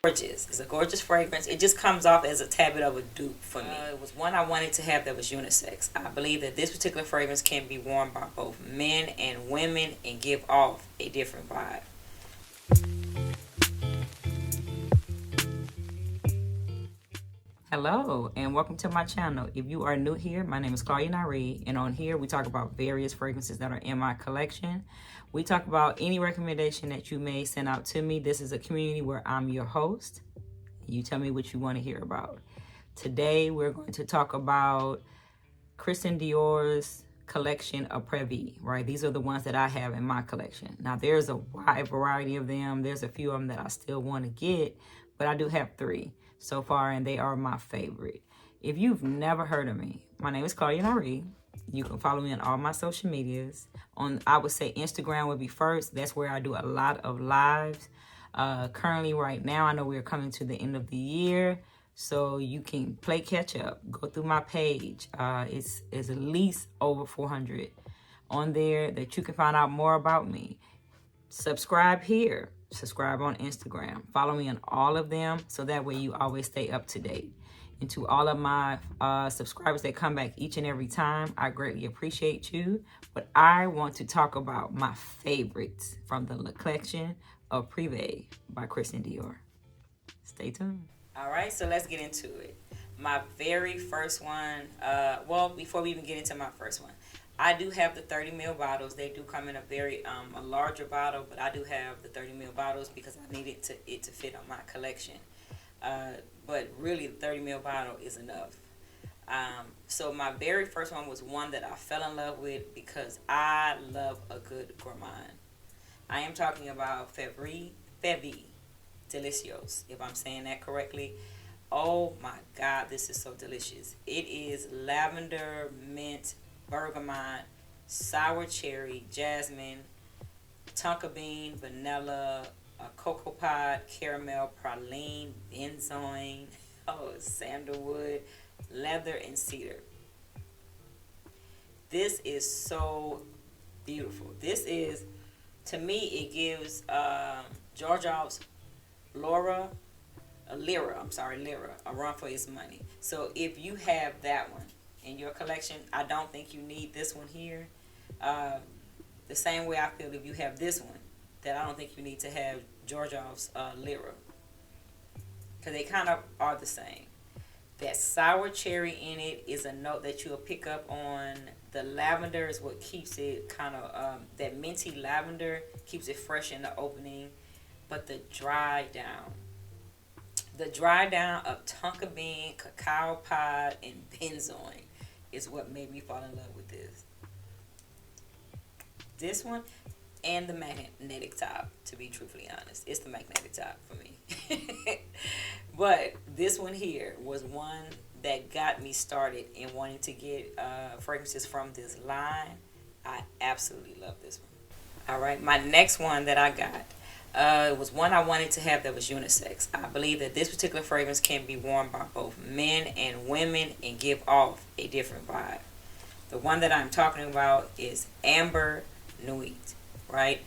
Gorgeous. It's a gorgeous fragrance. It just comes off as a tad bit of a dupe for me. It was one I wanted to have that was unisex. I believe that this particular fragrance can be worn by both men and women and give off a different vibe. Hello and welcome to my channel. If you are new here, my name is Claudia Nyree, and on here we talk about various fragrances that are in my collection. We talk about any recommendation that you may send out to me. This is a community where I'm your host. You tell me what you want to hear about. Today we're going to talk about Christian Dior's collection of Privee, right? These are the ones that I have in my collection. Now there's a wide variety of them. There's a few of them that I still want to get, but I do have 3 so far, and they are my favorite. If you've never heard of me, my name is Claudia Nyree. You can follow me on all my social medias. I would say Instagram would be first. That's where I do a lot of lives. Currently, right now, I know we're coming to the end of the year, so you can play catch up. Go through my page. It's at least over 400 on there that you can find out more about me. Subscribe here. Subscribe on Instagram. Follow me on all of them so that way you always stay up to date. And to all of my subscribers that come back each and every time, I greatly appreciate you. But I want to talk about my favorites from the collection of Privee by Christian Dior. Stay tuned. All right, so let's get into it. My very first one, well, before we even get into my first one, I do have the 30 ml bottles. They do come in a very a larger bottle, but I do have the 30 ml bottles because I needed it to fit on my collection. But really, the 30 ml bottle is enough. So my very first one was one that I fell in love with because I love a good gourmand. I am talking about FEVE, DELICIEUSE, if I'm saying that correctly. Oh my God, this is so delicious. It is lavender, mint, bergamot, sour cherry, jasmine, tonka bean, vanilla, cocoa pod, caramel, praline, benzoin, sandalwood, leather, and cedar. This is so beautiful. This is, to me, it gives Georgios Lyra, a run for his money. So if you have that one in your collection, I don't think you need this one here. The same way I feel if you have this one, that I don't think you need to have Georgios Lyra, because they kind of are the same. That sour cherry in it is a note that you'll pick up on. The lavender is what keeps it kind of, that minty lavender keeps it fresh in the opening. But the dry down of tonka bean, cacao pod, and benzoin is what made me fall in love with this. This one and the magnetic top, to be truthfully honest. It's the magnetic top for me. But this one here was one that got me started in wanting to get fragrances from this line. I absolutely love this one. All right, my next one that I got, it was one I wanted to have that was unisex. I believe that this particular fragrance can be worn by both men and women and give off a different vibe. The one that I'm talking about is AMBRE NUIT, right?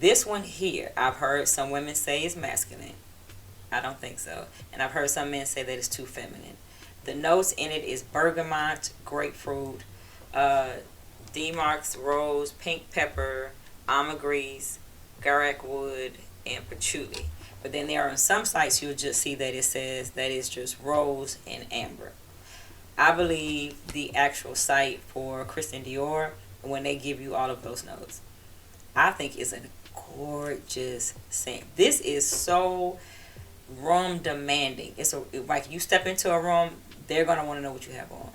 This one here, I've heard some women say is masculine. I don't think so. And I've heard some men say that it's too feminine. The notes in it is bergamot, grapefruit, demarks, rose, pink pepper, ambergris, garlic wood, and patchouli. But then there are on some sites you'll just see that it says that it's just rose and amber. I believe the actual site for Christian Dior, when they give you all of those notes, I think it's a gorgeous scent. This is so room demanding. It's like you step into a room, they're gonna want to know what you have on.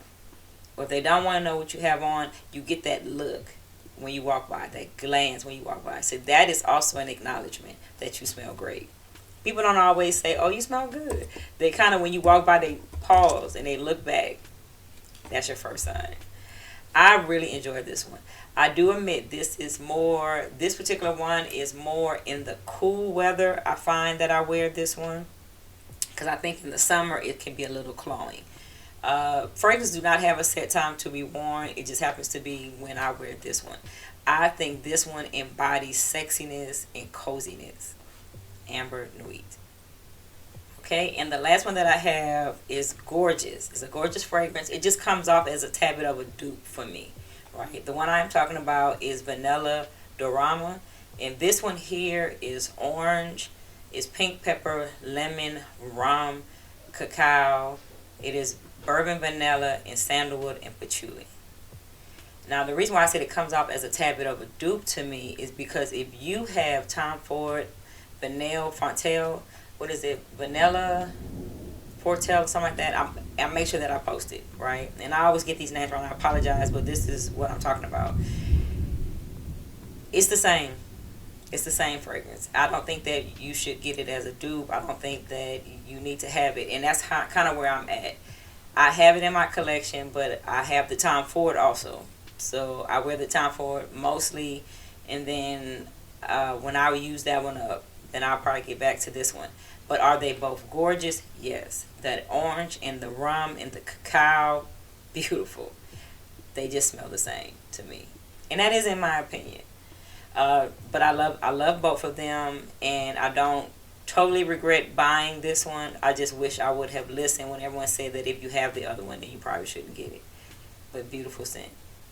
Or if they don't want to know what you have on, you get that look when you walk by, that glance when you walk by. So that is also an acknowledgement that you smell great. People don't always say, oh, you smell good. They kind of, when you walk by, they pause and they look back. That's your first sign. I really enjoyed this one. I do admit this particular one is more in the cool weather. I find that I wear this one because I think in the summer it can be a little cloying. Fragrances do not have a set time to be worn. It just happens to be when I wear this one. I think this one embodies sexiness and coziness. AMBRE NUIT. Okay, and the last one that I have is Gorgeous. It's a gorgeous fragrance. It just comes off as a tad bit of a dupe for me, right? The one I'm talking about is Vanilla DIORAMA, and this one here is orange, is pink pepper, lemon, rum, cacao. It is bourbon vanilla and sandalwood and patchouli. Now, the reason why I said it comes off as a tad bit of a dupe to me is because if you have Tom Ford, Vanilla Fontaine, what is it, Vanilla Fortel, something like that, I make sure that I post it, right? And I always get these names wrong. I apologize, but this is what I'm talking about. It's the same. It's the same fragrance. I don't think that you should get it as a dupe. I don't think that you need to have it. And that's kind of where I'm at. I have it in my collection, but I have the Tom Ford also. So I wear the Tom Ford mostly, and then when I use that one up, then I'll probably get back to this one. But are they both gorgeous? Yes. That orange and the rum and the cacao, beautiful. They just smell the same to me. And that is in my opinion. But I love both of them, and I don't totally regret buying this one. I just wish I would have listened when everyone said that if you have the other one, then you probably shouldn't get it. But beautiful scent.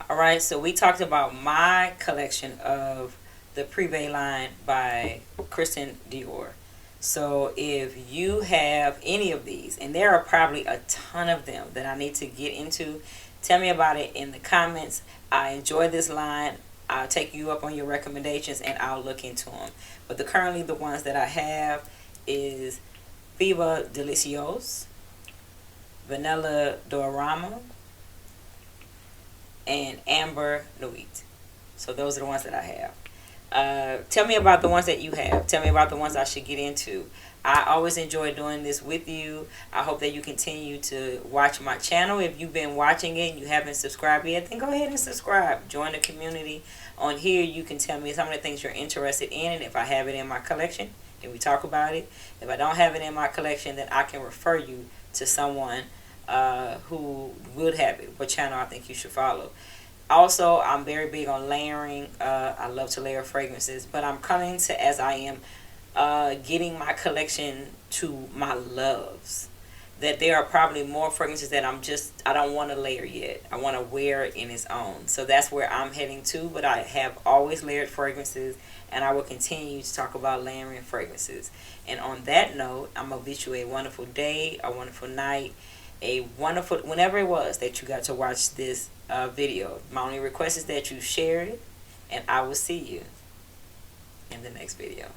Alright, so we talked about my collection of the Privee line by Christian Dior. So if you have any of these, and there are probably a ton of them that I need to get into, tell me about it in the comments. I enjoy this line. I'll take you up on your recommendations and I'll look into them. But currently the ones that I have is FEVE DELICIEUSE, Vanilla DIORAMA, and AMBRE NUIT. So those are the ones that I have. Tell me about the ones that you have. Tell me about the ones I should get into. I always enjoy doing this with you. I hope that you continue to watch my channel. If you've been watching it and you haven't subscribed yet, then go ahead and subscribe. Join the community. On here, you can tell me some of the things you're interested in, and if I have it in my collection, then we talk about it. If I don't have it in my collection, then I can refer you to someone who would have it, what channel I think you should follow. Also, I'm very big on layering. I love to layer fragrances, but I'm coming to, as I am getting my collection to my loves, that there are probably more fragrances that I don't want to layer yet. I want to wear it in its own. So that's where I'm heading to, but I have always layered fragrances, and I will continue to talk about layering fragrances. And on that note, I'm going to wish you a wonderful day, a wonderful night, a wonderful, whenever it was that you got to watch this video. My only request is that you share it, and I will see you in the next video.